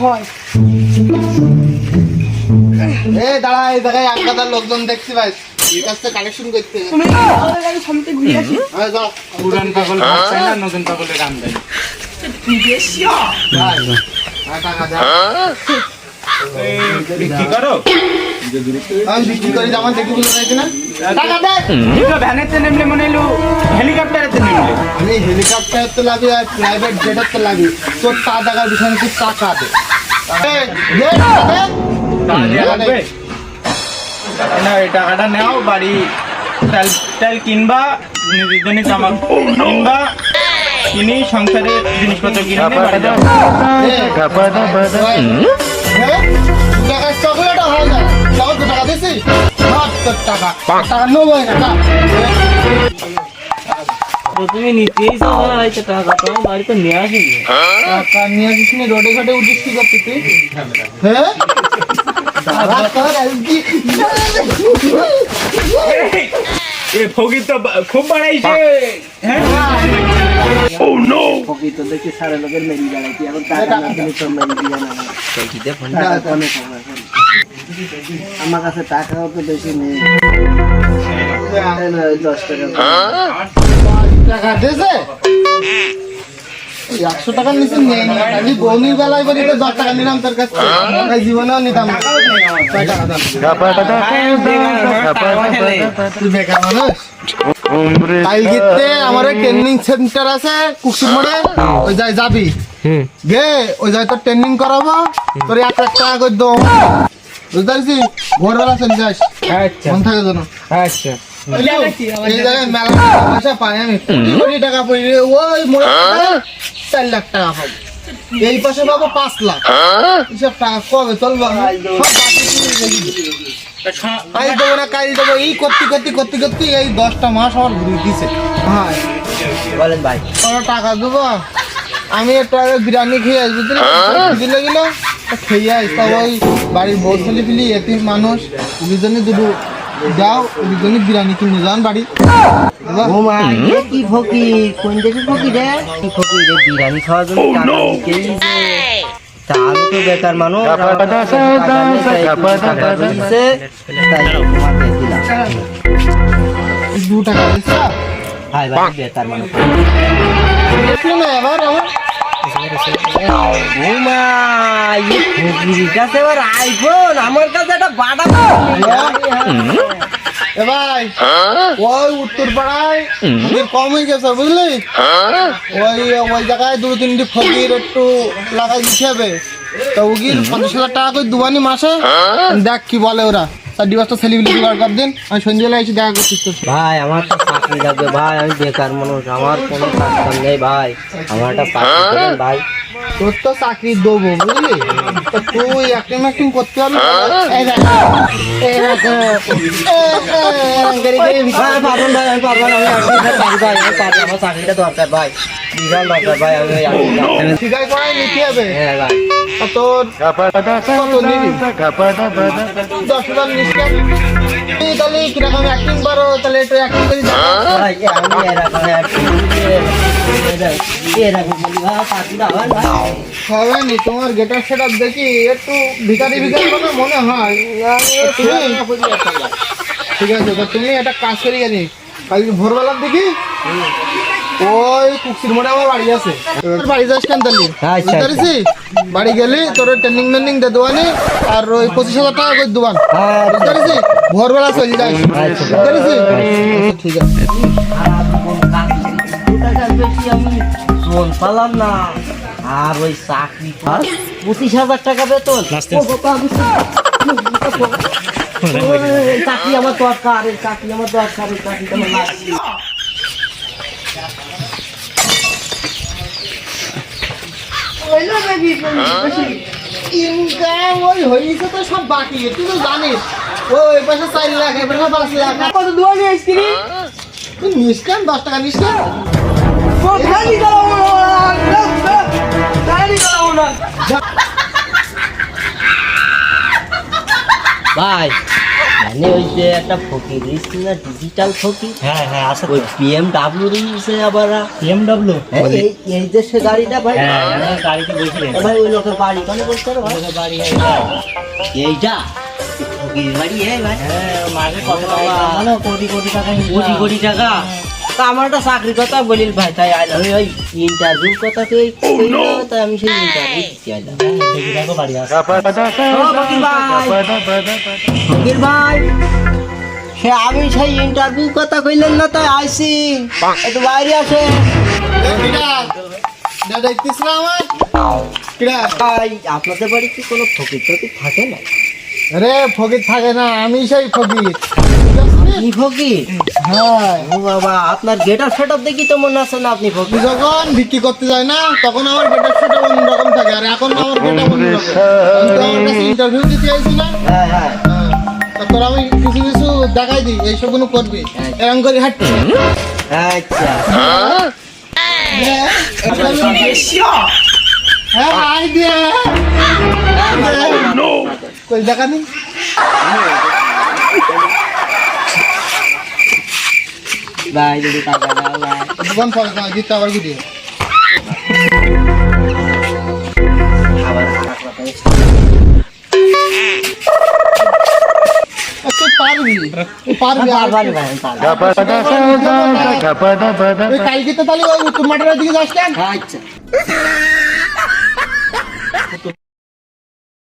হয়। দাঁড়া, এই জায়গায় 1,000 লোকজন দেখছি ভাই, এই কাজটা কালেকশন করতে। তুমি আমাদের গাড়ি সামনে ঘুরে আসি। পুরান পাগল ভাত চাই না, নতুন পাগলের রাম দেয়। বিক্রি করো, আমি বিক্রি করি, আমার দেখি বুঝতে পারছি না। টাকা দে। ভ্যানেতে নেমলে মনে এলো হেলিকপ্টারেতে নেমলে। আমি হেলিকপ্টার তো লাগি আর প্রাইভেট জেটের তো লাগি, তোর তা টাকার পিছনে তুই টাকা দে। লাগবে না, এই টাকাটা নেও, বাড়ি টাইল কিনবা, নিজের জন্য জামা কিনবা, কিনি সংসারের জিনিসপত্র কিনে বাড়ি যাও। টাকার চকলেটও হয় না, তখন তো টাকা দিছি, তোর টাকা টাকা নেবো না। তুমি নিতেই টাকা তোমার বাড়িতে নিয়ে আসেনি। টাকা নিয়ে আসিস নি, রোডে ঘাটে উঠিস কি করতে তুই? হ্যাঁ ফকির তো খুব বাড়াইছে। ফকির তো দেখি সারা লোকের মেরি বেড়াইছি, এখন টাকা না দিলে তো মেরি দিবে না। আমার কাছে টাকাও তো বেশি নেই, 10 টাকা। টাকা দিয়েছে 100 টাকা নিচে নেই না, খালি বৌনির বেলায় বলি তো 10 টাকা নিলাম তোর কাছ থেকে, জীবনেও নিতাম না। তুই বেকার মানুষ। কালকে আমার ট্রেনিং সেন্টার আছে কুকসির মোড়ে, ওই যাই যাবি গে, ওই যাই তোর ট্রেনিং করাবো, তোর 1 টাকা করে দেবো, বুঝতে পারছিস? ভোরবেলা চলে যাস, মন থাকে যেন। আচ্ছা, এই জায়গায় মেলা পয়সা পাই আমি, কোটি টাকা পাই, ওই মোড়ে 4 লাখ টাকা পাবো, এই পাশে পাবো 5 লাখ। এসব টাকা কবে চলবো? কাল দেবো না, কাল দেবো, এই করতে করতে করতে করতে এই 10টা মাস আমার ঘুরে দিছে। হ্যাঁ বলেন ভাই, কত টাকা দেবো? আমি একটা বিরিয়ানি খেয়ে আসবো, দিলে গেল খেয়ে আস, তা ওই বাড়ির বউ ছেলে ফেলি এতিম মানুষ, দুজনে দুটো যাও, দুজনে বিরিয়ানি কিনে যান বাড়ি। কি ফকির, কোন দেশের ফকির রে? কি ফকির রে, বিরিয়ানি খাওয়ার জন্য টাকা দিতেই যে। তা আমি তো বেকার মানুষ, তাই তোমাকে দিলাম। 2 টাকা দিচ্ছা ভাই ভাই, বেকার মানুষ। দেখলো না এবার আমার আইফোন, আমার কাছে একটা বাটা এ ভাই, ওই উত্তর পাড়ায় কম হয়ে গেছে বুঝলি, ওই জায়গায় 2-3টি ফকির একটু লাগাই দিতে হবে, তো উগির 50,000 টাকা করে দুবানি মাসে, দেখ কি বলে ওরা। 4 সেলিব্রিটি বার কর দিন, আমি সন্ধ্যাবেলা এসে দেখা করছিস তোর। ভাই আমার তো চাকরি লাগবে ভাই, আমি বেকার মানুষ, আমার কোনো কাজ নেই ভাই, আমার একটা চাকরি দেবেন ভাই। তোর তো চাকরি দেবো বুঝলি, তো তুই অ্যাক্টিং করতে হবে। আমার চাকরিটা দরকার ভাই, বিশাল দরকার ভাই, আমি ঠিকাই করাই নিতে হবে। হ্যাঁ ভাই, তোর কত নিবি? 10,000 নিশ্চয়। তাহলে কিরকম অ্যাক্টিং পারো, তাহলে একটু অ্যাক্টিং করি। ভাই আমি এরকম বলি ভাই, চাকরিটা হয় ভাই। হবে নি, তোমার গেটার সেটআপ দেখি একটু ভিখারি ভিখারি কথা মনে হয়। ঠিক আছে, তো তুমি একটা কাজ করি জানি, কালকে ভোরবেলার দিকে ওই কুকসির মোড়ে আমার বাড়ি আছে, তোর বাড়ি যাস কেন তাহলে? বুঝতে পারছিস? বাড়ি গেলি তোর ট্রেনিং মেনিং দে দোয়ানি, আর ওই 25,000 টাকা করে দোয়ান, বুঝতে পারছিস? ভোরবেলা চলে যাস, বুঝতে পারছিস? ঠিক আছে। আমি ফোন পালাম না, আর ওই চাকরি 25,000 টাকা বেতন, চাকরি আমার দরকার, এই চাকরি আমার দরকার, এই চাকরিটা আমার লাগবে। ইনকাম ওই হয়েছে তো সব বাকি, তুই তো জানিস। ওই পাশে 4 লাখ, এই পাশে 5 লাখ। কত দোয়া নিয়ে আসছি তুই নিস কেন? 10 টাকা নিস কেন? ভাই, মানে ওই যে একটা ফকির দিচ্ছি না, ডিজিটাল ফকির। হ্যাঁ হ্যাঁ আছে ওই BMW দিয়েছে আবার। BMW হ্যাঁ, এই যে সে গাড়িটা ভাই। হ্যাঁ আমার গাড়িতে বসে ভাই ওই লোকের বাড়ি কোনে বলছে রে ভাই? বাড়ি এইটা ফকির বাড়ি ভাই। হ্যাঁ মাঝে কত টাকা জানো, কোটি কোটি টাকা কোটি কোটি টাকা। তা আমার একটা চাকরির কথা বলিল ভাই, তাই আইলাম ওই ইন্টারভিউ কথা তুই তাই আমি সেই ইন্টারভিউ দিতে আইলাম। দেখি দেখো বাড়ি আছে ও ফকির ভাই, ফকির ভাই, সে আমি সেই ইন্টারভিউ কথা কইলেন না তাই আইছি, একটু বাইরে আসে। দেখতিস না আমার কিরা? ভাই আপনাদের বাড়ি কি কোনো ফকির টকির থাকে না? আরে ফকির থাকে না, আমি সেই ফকির। আপনি ফকির? হ্যাঁ, ও বাবা, আপনার গেট আপ সেট আপ দেখি তো মনে আছে না আপনি তুই ফকির। যখন বিক্রি করতে যায় না তখন আমার গেটার সেটা অন্যরকম থাকে, আর এখন আমার গেটার অন্যরকম। আমি তো আমার কাছে ইন্টারভিউ দিতে আইছি না, হ্যাঁ হ্যাঁ তোর আমি কিছু কিছু দেখাই দিই, এইসব গুলো করবি এরকম করে হাঁটতে। আচ্ছা। হ্যাঁ আই দিয়ে কই দেখা নেই। ভাই যদি টাকা দাও ভাই। দোকান পয়সা দিতে আবার কি দিয়ে আবার টাকা কথা। তুই পারবি, তুই পারবি। আর পারবো ভাই, পারবো। কালকে তো তাহলে ওই উত্তর মাঠের দিকে যাস কেন? আচ্ছা।